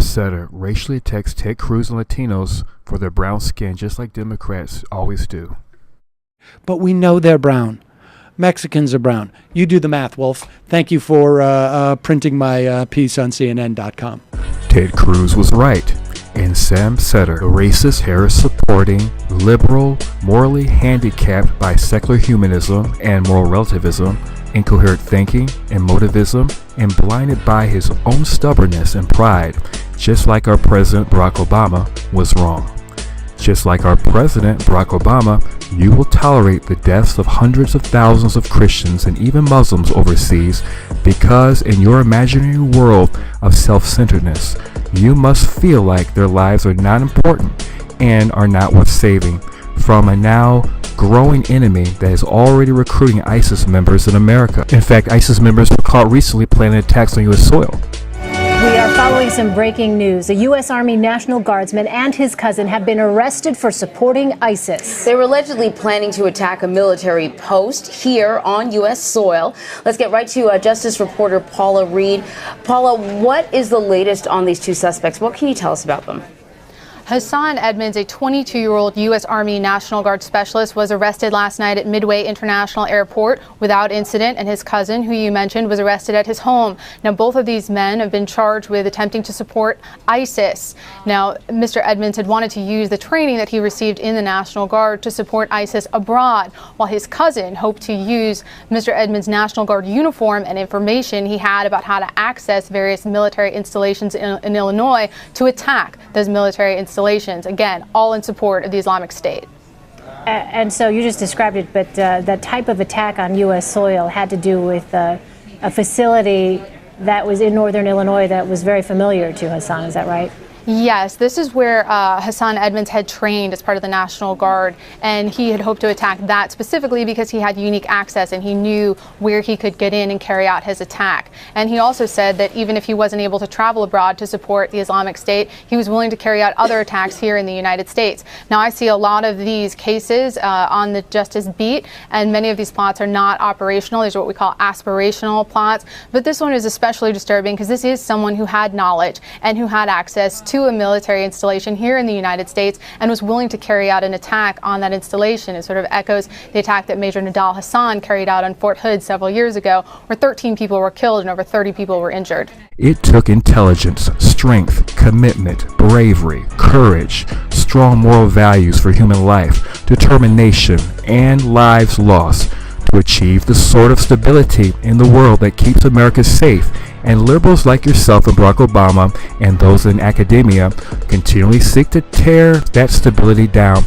Seder racially attacks Ted Cruz and Latinos for their brown skin, just like Democrats always do. But we know they're brown. Mexicans are brown. You do the math, Wolf. Thank you for printing my piece on CNN.com. Ted Cruz was right. And Sam Seder, the racist, terrorist-supporting, liberal, morally handicapped by secular humanism and moral relativism, incoherent thinking and motivism, and blinded by his own stubbornness and pride, just like our President Barack Obama, was wrong. Just like our President Barack Obama, you will tolerate the deaths of hundreds of thousands of Christians and even Muslims overseas because in your imaginary world of self-centeredness, you must feel like their lives are not important and are not worth saving from a now growing enemy that is already recruiting ISIS members in America. In fact, ISIS members were caught recently planning attacks on U.S. soil. We are following some breaking news. A U.S. Army National Guardsman and his cousin have been arrested for supporting ISIS. They were allegedly planning to attack a military post here on U.S. soil. Let's get right to Justice reporter Paula Reed. Paula, what is the latest on these two suspects? What can you tell us about them? Hassan Edmonds, a 22-year-old U.S. Army National Guard specialist, was arrested last night at Midway International Airport without incident, and his cousin, who you mentioned, was arrested at his home. Now, both of these men have been charged with attempting to support ISIS. Now, Mr. Edmonds had wanted to use the training that he received in the National Guard to support ISIS abroad, while his cousin hoped to use Mr. Edmonds' National Guard uniform and information he had about how to access various military installations in Illinois to attack those military installations. Again, all in support of the Islamic State. And so you just described it, but the type of attack on U.S. soil had to do with a facility that was in northern Illinois that was very familiar to Hassan. Is that right? Yes, this is where Hassan Edmonds had trained as part of the National Guard, and he had hoped to attack that specifically because he had unique access and he knew where he could get in and carry out his attack. And he also said that even if he wasn't able to travel abroad to support the Islamic State, he was willing to carry out other attacks here in the United States. Now, I see a lot of these cases on the Justice beat, and many of these plots are not operational. These are what we call aspirational plots. But this one is especially disturbing because this is someone who had knowledge and who had access to a military installation here in the United States and was willing to carry out an attack on that installation. It sort of echoes the attack that Major Nidal Hassan carried out on Fort Hood several years ago, where 13 people were killed and over 30 people were injured. It took intelligence, strength, commitment, bravery, courage, strong moral values for human life, determination, and lives lost to achieve the sort of stability in the world that keeps America safe. And liberals like yourself and Barack Obama and those in academia continually seek to tear that stability down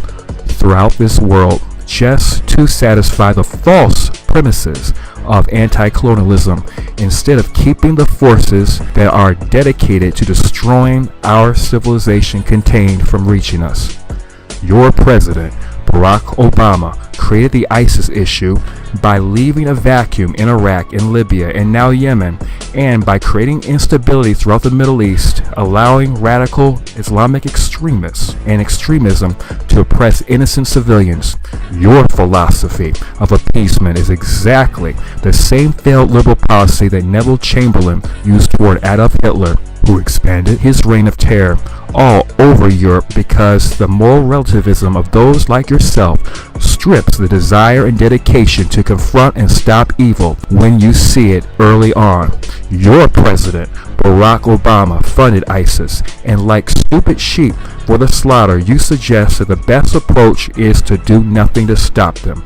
throughout this world just to satisfy the false premises of anti-colonialism instead of keeping the forces that are dedicated to destroying our civilization contained from reaching us. Your president, Barack Obama, created the ISIS issue by leaving a vacuum in Iraq and Libya and now Yemen, and by creating instability throughout the Middle East, allowing radical Islamic extremists and extremism to oppress innocent civilians. Your philosophy of appeasement is exactly the same failed liberal policy that Neville Chamberlain used toward Adolf Hitler, who expanded his reign of terror all over Europe because the moral relativism of those like yourself strips the desire and dedication to confront and stop evil when you see it early on. Your president, Barack Obama, funded ISIS, and like stupid sheep for the slaughter, you suggest that the best approach is to do nothing to stop them.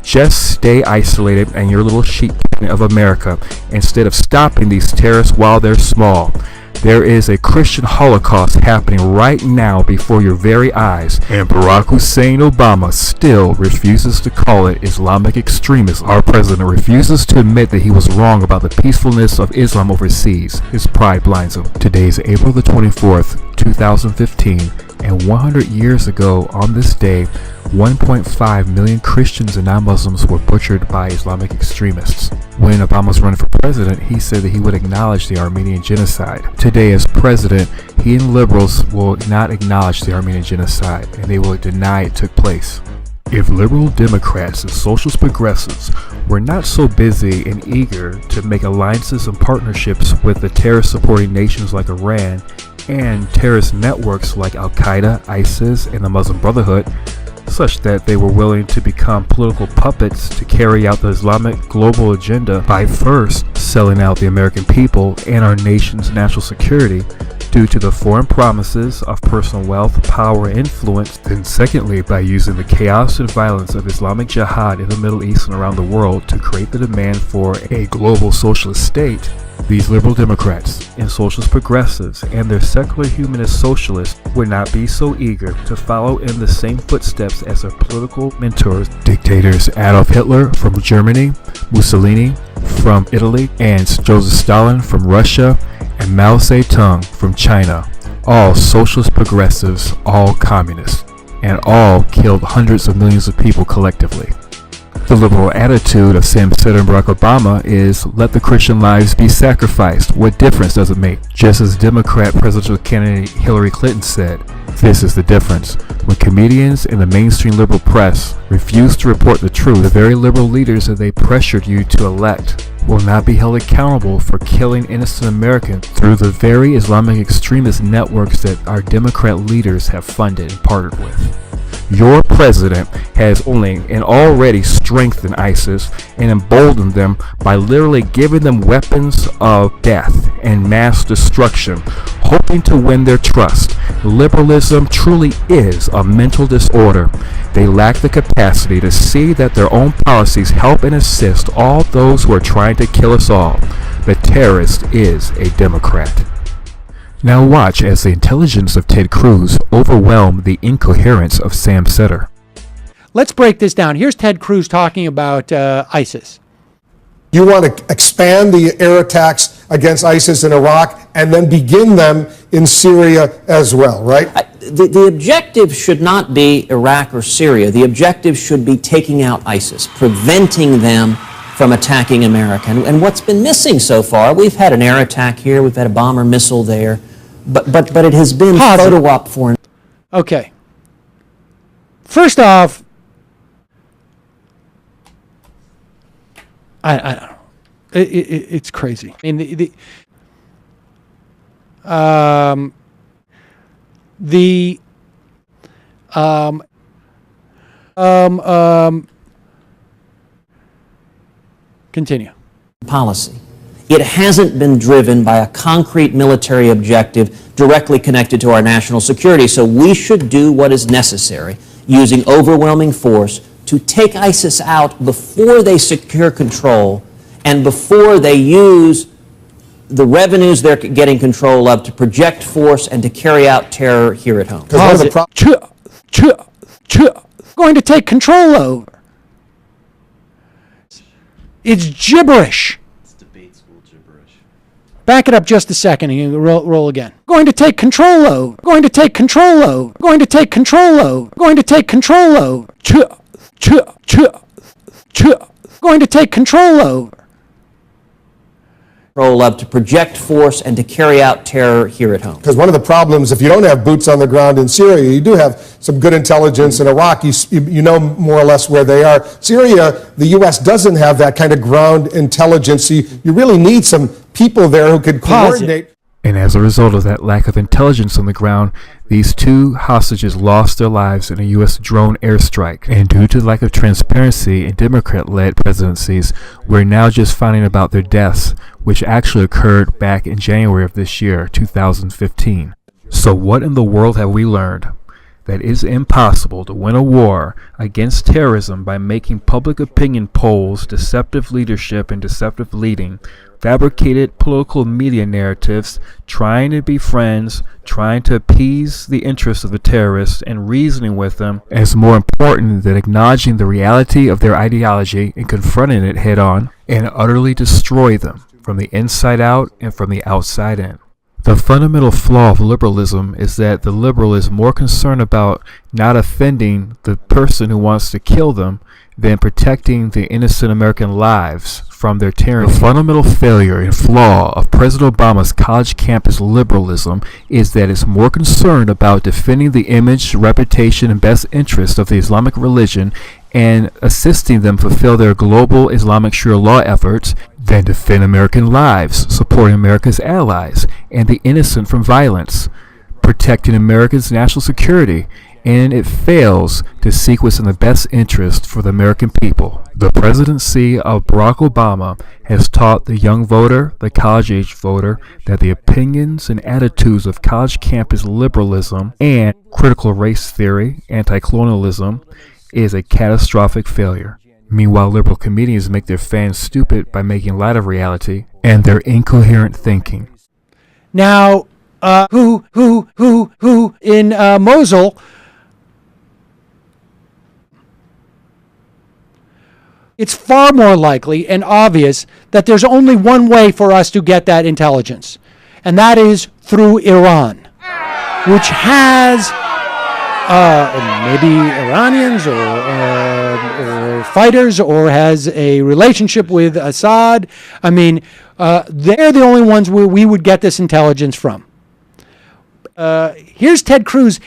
Just stay isolated in your little sheep pen of America instead of stopping these terrorists while they're small. There is a Christian Holocaust happening right now before your very eyes, and Barack Hussein Obama still refuses to call it Islamic extremism. Our president refuses to admit that he was wrong about the peacefulness of Islam overseas. His pride blinds him. Today is April the 24th, 2015, and 100 years ago on this day, 1.5 million Christians and non-Muslims were butchered by Islamic extremists. When Obama was running for president, he said that he would acknowledge the Armenian genocide. Today, as president, he and liberals will not acknowledge the Armenian genocide, and they will deny it took place. If liberal Democrats and socialist progressives were not so busy and eager to make alliances and partnerships with the terrorist-supporting nations like Iran and terrorist networks like Al-Qaeda, ISIS, and the Muslim Brotherhood, such that they were willing to become political puppets to carry out the Islamic global agenda by first selling out the American people and our nation's national security due to the foreign promises of personal wealth, power, and influence, and secondly by using the chaos and violence of Islamic jihad in the Middle East and around the world to create the demand for a global socialist state. These liberal Democrats and socialist progressives and their secular humanist socialists would not be so eager to follow in the same footsteps as their political mentors, dictators Adolf Hitler from Germany, Mussolini from Italy, and Joseph Stalin from Russia, and Mao Zedong from China. All socialist progressives, all communists, and all killed hundreds of millions of people collectively. The liberal attitude of Sam Seder and Barack Obama is, let the Christian lives be sacrificed. What difference does it make? Just as Democrat presidential candidate Hillary Clinton said, this is the difference. When comedians and the mainstream liberal press refuse to report the truth, the very liberal leaders that they pressured you to elect will not be held accountable for killing innocent Americans through the very Islamic extremist networks that our Democrat leaders have funded and partnered with. Your president has only and already strengthened ISIS and emboldened them by literally giving them weapons of death and mass destruction, hoping to win their trust. Liberalism truly is a mental disorder. They lack the capacity to see that their own policies help and assist all those who are trying to kill us all. The terrorist is a Democrat. Now watch as the intelligence of Ted Cruz overwhelm the incoherence of Sam Seder. Let's break this down. Here's Ted Cruz talking about ISIS. You want to expand the air attacks against ISIS in Iraq and then begin them in Syria as well, right? The objective should not be Iraq or Syria. The objective should be taking out ISIS, preventing them from attacking America. And what's been missing so far, we've had an air attack here, we've had a bomber missile there, but it has been photo op for. Okay. First off, I don't know. It's crazy. I mean, continue. Policy. It hasn't been driven by a concrete military objective directly connected to our national security. So we should do what is necessary, using overwhelming force, to take ISIS out before they secure control and before they use the revenues they're getting control of to project force and to carry out terror here at home. Going to take control over. It's gibberish. It's debate school gibberish. Back it up just a second and you roll again. Going to take control over. Going to take control over. Going to take control over. Going to take control over. Going to take control over. Of to project force and to carry out terror here at home. Because one of the problems, if you don't have boots on the ground in Syria, you do have some good intelligence in Iraq. You know more or less where they are. Syria, the U.S. doesn't have that kind of ground intelligence. You really need some people there who could coordinate. And as a result of that lack of intelligence on the ground, these two hostages lost their lives in a U.S. drone airstrike. And due to the lack of transparency in Democrat-led presidencies, we're now just finding about their deaths, which actually occurred back in January of this year, 2015. So what in the world have we learned? That it is impossible to win a war against terrorism by making public opinion polls, deceptive leadership, and deceptive leading, fabricated political media narratives, trying to be friends, trying to appease the interests of the terrorists, and reasoning with them as more important than acknowledging the reality of their ideology and confronting it head on, and utterly destroy them from the inside out and from the outside in. The fundamental flaw of liberalism is that the liberal is more concerned about not offending the person who wants to kill them than protecting the innocent American lives from their tyranny. The fundamental failure and flaw of President Obama's college campus liberalism is that it's more concerned about defending the image, reputation, and best interest of the Islamic religion and assisting them fulfill their global Islamic Sharia law efforts Then defend American lives, supporting America's allies and the innocent from violence, protecting America's national security, and it fails to seek what's in the best interest for the American people. The presidency of Barack Obama has taught the young voter, the college-age voter, that the opinions and attitudes of college campus liberalism and critical race theory, anti-colonialism, is a catastrophic failure. Meanwhile, liberal comedians make their fans stupid by making light of reality and their incoherent thinking. Now, who in Mosul it's far more likely and obvious that there's only one way for us to get that intelligence, and that is through Iran, which has maybe Iranians or fighters, or has a relationship with Assad. I mean, they're the only ones where we would get this intelligence from. Here's Ted Cruz.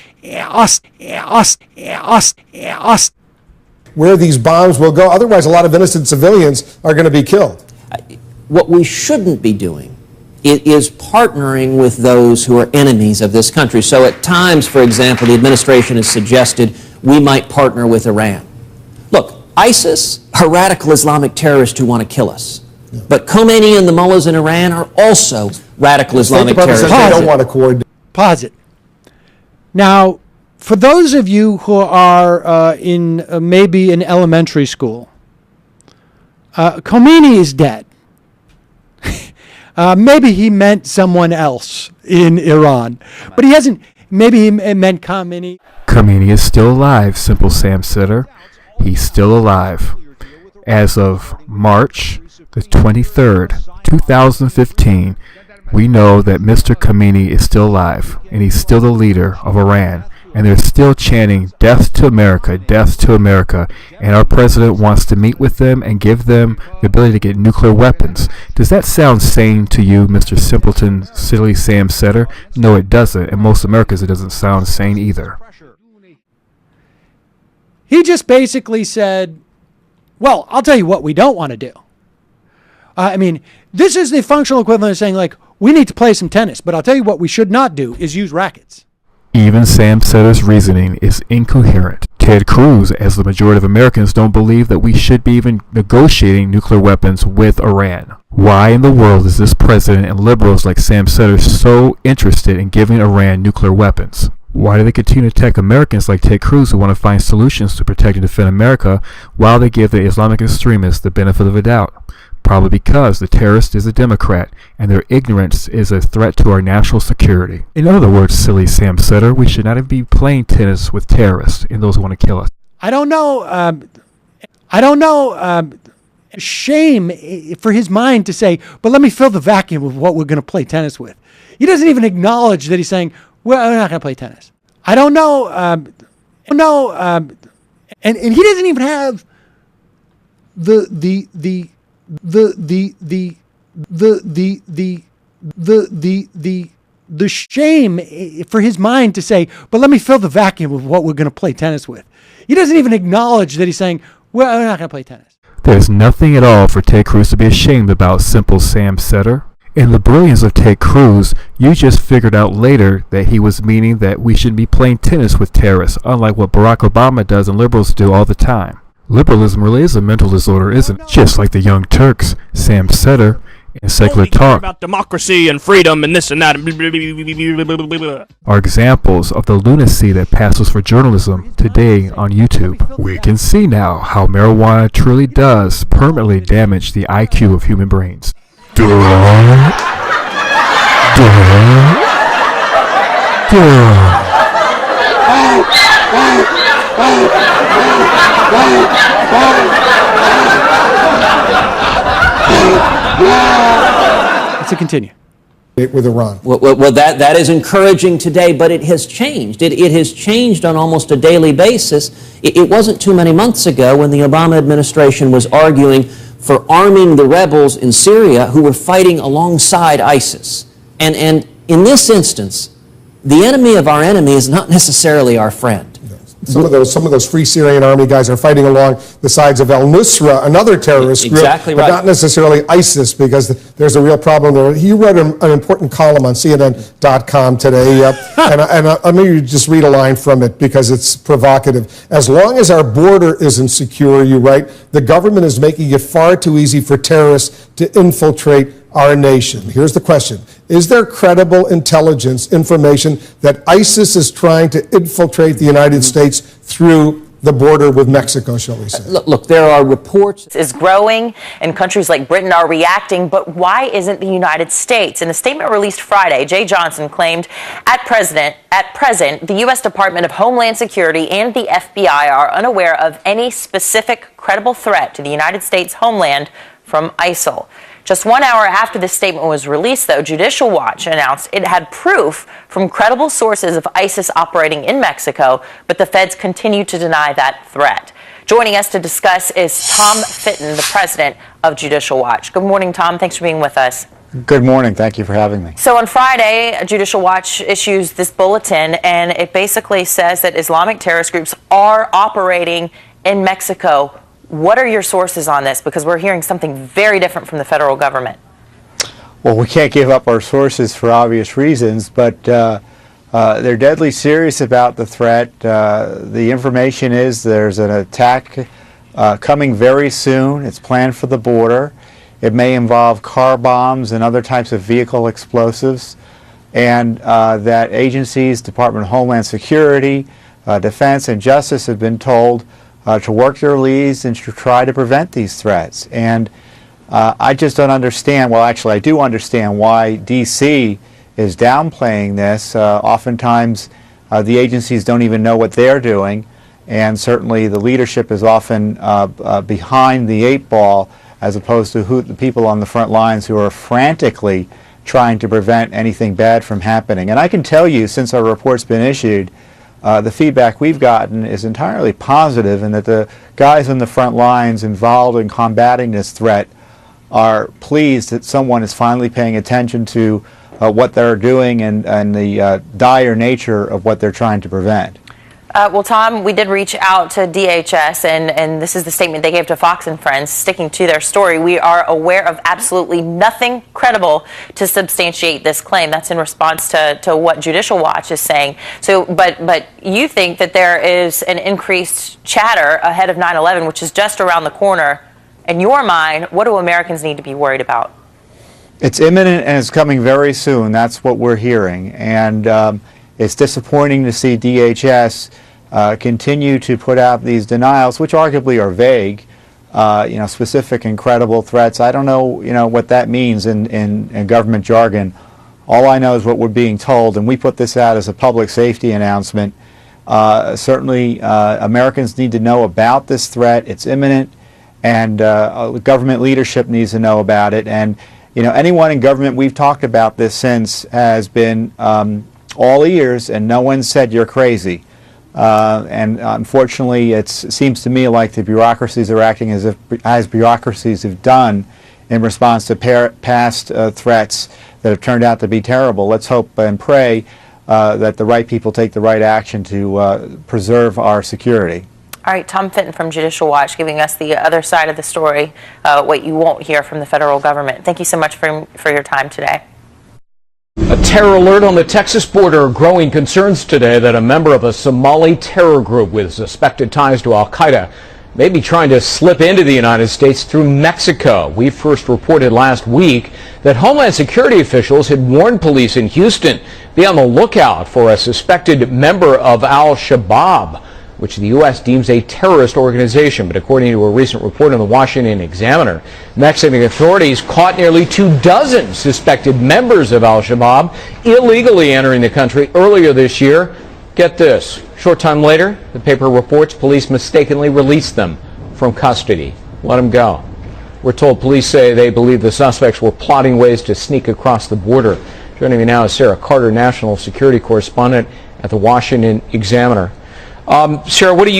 Where these bombs will go. Otherwise, a lot of innocent civilians are going to be killed. What we shouldn't be doing is partnering with those who are enemies of this country. So at times, for example, the administration has suggested we might partner with Iran. Look, ISIS are radical Islamic terrorists who want to kill us. Yeah. But Khomeini and the mullahs in Iran are also radical Islamic terrorists. They don't want to coordinate. Pause it. Now, for those of you who are in maybe in elementary school, Khomeini is dead. Maybe he meant someone else in Iran, but he hasn't. Maybe he meant Khomeini. Khomeini is still alive, Simple Sam Seder. He's still alive. As of March the 23rd, 2015, we know that Mr. Khomeini is still alive, and he's still the leader of Iran. And they're still chanting, "Death to America, death to America." And our president wants to meet with them and give them the ability to get nuclear weapons. Does that sound sane to you, Mr. Simpleton Silly Sam Seder? No, it doesn't. And most Americans, it doesn't sound sane either. He just basically said, well, I'll tell you what we don't want to do. I mean, this is the functional equivalent of saying, like, we need to play some tennis, but I'll tell you what we should not do is use rackets. Even Sam Seder's reasoning is incoherent. Ted Cruz, as the majority of Americans, don't believe that we should be even negotiating nuclear weapons with Iran. Why in the world is this president and liberals like Sam Seder so interested in giving Iran nuclear weapons? Why do they continue to attack Americans like Ted Cruz who want to find solutions to protect and defend America while they give the Islamic extremists the benefit of the doubt? Probably because the terrorist is a Democrat and their ignorance is a threat to our national security. In other words, silly Sam Seder, we should not even be playing tennis with terrorists and those who want to kill us. I don't know. Shame for his mind to say, but let me fill the vacuum of what we're going to play tennis with. He doesn't even acknowledge that he's saying, well, we're not going to play tennis. I don't know. And he doesn't even have the shame for his mind to say, but let me fill the vacuum of what we're going to play tennis with. He doesn't even acknowledge that he's saying, well, we're not going to play tennis. There's nothing at all for Ted Cruz to be ashamed about, Simple Sam Seder. In the brilliance of Ted Cruz, you just figured out later that he was meaning that we shouldn't be playing tennis with terrorists, unlike what Barack Obama does and liberals do all the time. Liberalism really is a mental disorder, isn't it? Just like the Young Turks, Sam Seder, and Secular Talk about democracy and freedom and this and that are examples of the lunacy that passes for journalism today on YouTube. We can see now how marijuana truly does permanently damage the IQ of human brains. Let's continue. With Iran. Well, that is encouraging today, but it has changed. It has changed on almost a daily basis. It wasn't too many months ago when the Obama administration was arguing for arming the rebels in Syria who were fighting alongside ISIS. And in this instance, the enemy of our enemy is not necessarily our friend. some of those Free Syrian Army guys are fighting along the sides of al-Nusra, another terrorist group, exactly but right. not necessarily ISIS, because there's a real problem there. He wrote an important column on CNN.com today, and let me just read a line from it because it's provocative. As long as our border isn't secure, you write, the government is making it far too easy for terrorists to infiltrate our nation. Here's the question. Is there credible intelligence information that ISIS is trying to infiltrate the United States through the border with Mexico, shall we say? Look, there are reports. Is growing and countries like Britain are reacting, but why isn't the United States? In a statement released Friday, Jay Johnson claimed at present, the U.S. Department of Homeland Security and the FBI are unaware of any specific credible threat to the United States homeland from ISIL. Just 1 hour after this statement was released, though, Judicial Watch announced it had proof from credible sources of ISIS operating in Mexico, but the feds continue to deny that threat. Joining us to discuss is Tom Fitton, the president of Judicial Watch. Good morning, Tom. Thanks for being with us. Good morning. Thank you for having me. So on Friday, Judicial Watch issues this bulletin, and it basically says that Islamic terrorist groups are operating in Mexico. What are your sources on this? Because we're hearing something very different from the federal government. Well, we can't give up our sources for obvious reasons, but they're deadly serious about the threat. The information is there's an attack coming very soon. It's planned for the border. It may involve car bombs and other types of vehicle explosives, and that agencies, Department of Homeland Security, Defense, and Justice have been told to work their leads and to try to prevent these threats. And I just don't understand, well actually I do understand why D.C. is downplaying this. Oftentimes the agencies don't even know what they're doing, and certainly the leadership is often behind the 8 ball as opposed to the people on the front lines who are frantically trying to prevent anything bad from happening. And I can tell you, since our report's been issued, the feedback we've gotten is entirely positive, and that the guys on the front lines involved in combating this threat are pleased that someone is finally paying attention to what they're doing and the dire nature of what they're trying to prevent. Well, Tom, we did reach out to DHS, and this is the statement they gave to Fox and Friends, sticking to their story. We are aware of absolutely nothing credible to substantiate this claim. That's in response to what Judicial Watch is saying. So, but you think that there is an increased chatter ahead of 9/11, which is just around the corner. In your mind, what do Americans need to be worried about? It's imminent and it's coming very soon. That's what we're hearing. And it's disappointing to see DHS continue to put out these denials, which arguably are vague, specific and credible threats. I don't know, what that means in government jargon. All I know is what we're being told, and we put this out as a public safety announcement. Certainly, Americans need to know about this threat. It's imminent, and government leadership needs to know about it. And anyone in government, we've talked about this since, has been all ears, and no one said you're crazy. And unfortunately, it seems to me like the bureaucracies are acting as bureaucracies have done in response to past threats that have turned out to be terrible. Let's hope and pray that the right people take the right action to preserve our security. All right, Tom Fitton from Judicial Watch giving us the other side of the story, what you won't hear from the federal government. Thank you so much for your time today. A terror alert on the Texas border. Growing concerns today that a member of a Somali terror group with suspected ties to al-Qaeda may be trying to slip into the United States through Mexico. We first reported last week that Homeland Security officials had warned police in Houston be on the lookout for a suspected member of al-Shabaab, which the U.S. deems a terrorist organization. But according to a recent report in the Washington Examiner, Mexican authorities caught nearly 24 suspected members of al-Shabaab illegally entering the country earlier this year. Get this, short time later, the paper reports police mistakenly released them from custody. Let them go. We're told police say they believe the suspects were plotting ways to sneak across the border. Joining me now is Sarah Carter, national security correspondent at the Washington Examiner. Sarah, what do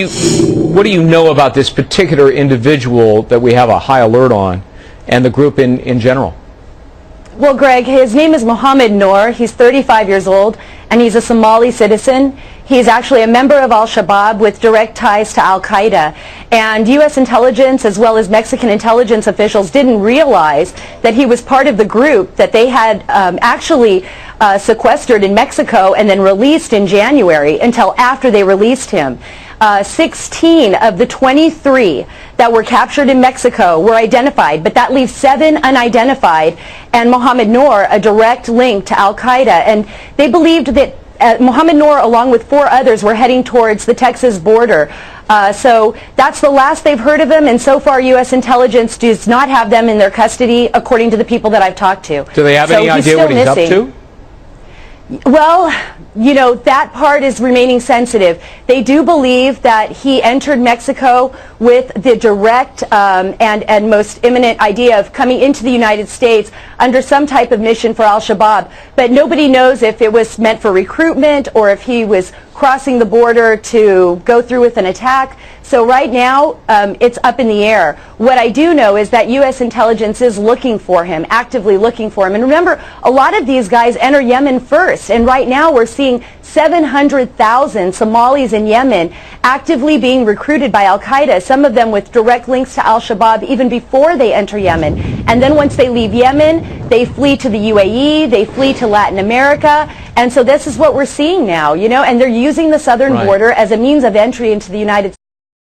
you know about this particular individual that we have a high alert on, and the group in general? Well, Greg, his name is Mohammed Noor. He's 35 years old, and he's a Somali citizen. He's actually a member of al-Shabaab with direct ties to al-Qaeda. And U.S. intelligence, as well as Mexican intelligence officials, didn't realize that he was part of the group that they had actually sequestered in Mexico and then released in January until after they released him. 16 of the 23 that were captured in Mexico were identified, but that leaves 7 unidentified, and Mohammed Noor a direct link to al-Qaeda. And they believed that Mohammed Noor, along with 4 others, were heading towards the Texas border. So that's the last they've heard of him, and so far U.S. intelligence does not have them in their custody, according to the people that I've talked to. Do they have any idea what he's up to? Well, you know, that part is remaining sensitive. They do believe that he entered Mexico with the direct and most imminent idea of coming into the United States under some type of mission for al-Shabaab. But nobody knows if it was meant for recruitment or if he was crossing the border to go through with an attack. So right now, it's up in the air. What I do know is that U.S. intelligence is looking for him, actively looking for him. And remember, a lot of these guys enter Yemen first. And right now we're seeing 700,000 Somalis in Yemen actively being recruited by al-Qaeda, some of them with direct links to al-Shabaab even before they enter Yemen. And then once they leave Yemen, they flee to the UAE, they flee to Latin America. And so this is what we're seeing now, you know, and they're using the southern border as a means of entry into the United States.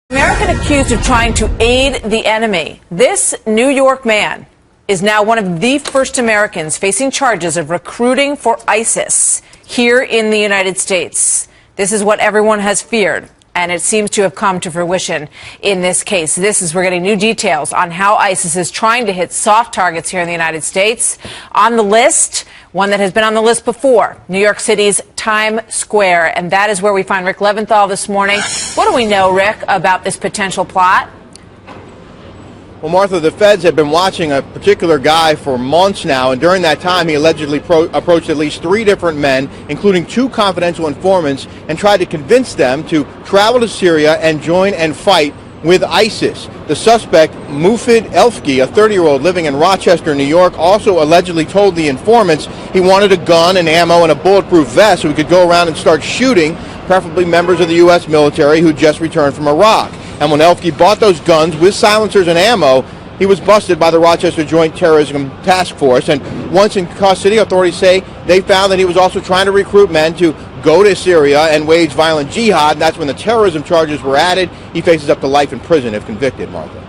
American accused of trying to aid the enemy. This New York man is now one of the first Americans facing charges of recruiting for ISIS here in the United States. This is what everyone has feared, and it seems to have come to fruition in this case. We're getting new details on how ISIS is trying to hit soft targets here in the United States. On the list, one that has been on the list before, New York City's Times Square, and that is where we find Rick Leventhal this morning. What do we know, Rick, about this potential plot? Well, Martha, the feds have been watching a particular guy for months now, and during that time he allegedly approached at least 3 different men, including 2 confidential informants, and tried to convince them to travel to Syria and join and fight with ISIS. The suspect, Mufid Elfki, a 30-year-old living in Rochester, New York, also allegedly told the informants he wanted a gun and ammo and a bulletproof vest so he could go around and start shooting, preferably members of the U.S. military who just returned from Iraq. And when Elfki bought those guns with silencers and ammo, he was busted by the Rochester Joint Terrorism Task Force. And once in custody, authorities say they found that he was also trying to recruit men to go to Syria and wage violent jihad. And that's when the terrorism charges were added. He faces up to life in prison if convicted, Martha.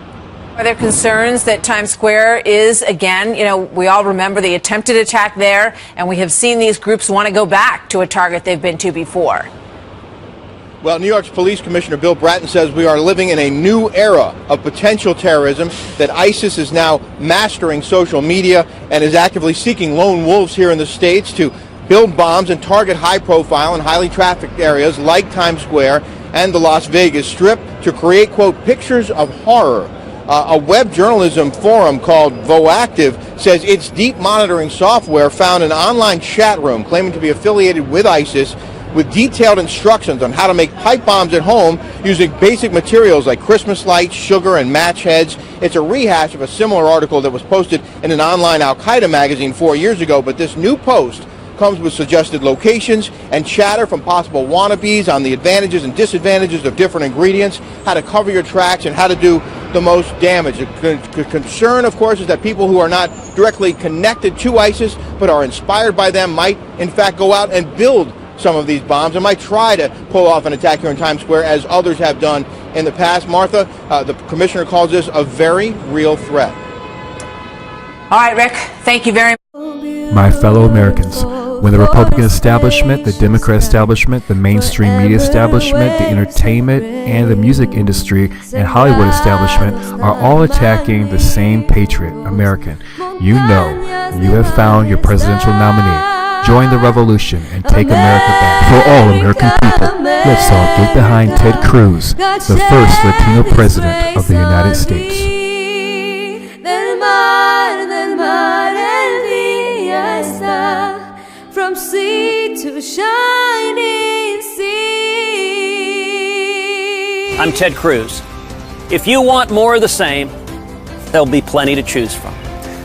Are there concerns that Times Square is, again, you know, we all remember the attempted attack there, and we have seen these groups want to go back to a target they've been to before? Well, New York's Police Commissioner Bill Bratton says we are living in a new era of potential terrorism, that ISIS is now mastering social media and is actively seeking lone wolves here in the States to build bombs and target high-profile and highly trafficked areas like Times Square and the Las Vegas Strip to create, quote, pictures of horror. A web journalism forum called Voactive says its deep monitoring software found an online chat room claiming to be affiliated with ISIS with detailed instructions on how to make pipe bombs at home using basic materials like Christmas lights, sugar, and match heads. It's a rehash of a similar article that was posted in an online al-Qaeda magazine 4 years ago, but this new post comes with suggested locations and chatter from possible wannabes on the advantages and disadvantages of different ingredients, how to cover your tracks, and how to do the most damage. The concern, of course, is that people who are not directly connected to ISIS but are inspired by them might, in fact, go out and build some of these bombs and might try to pull off an attack here in Times Square, as others have done in the past. Martha, the commissioner calls this a very real threat. All right, Rick, thank you very much. My fellow Americans, when the Republican establishment, the Democrat establishment, the mainstream media establishment, the entertainment and the music industry and Hollywood establishment are all attacking the same patriot, American, you know you have found your presidential nominee. Join the revolution and take America back. For all American people, let's all get behind Ted Cruz, the first Latino president of the United States. From sea to shining sea. I'm Ted Cruz. If you want more of the same, there'll be plenty to choose from.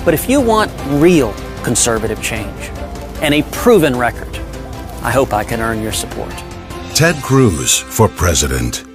But if you want real conservative change and a proven record. I hope I can earn your support. Ted Cruz for president.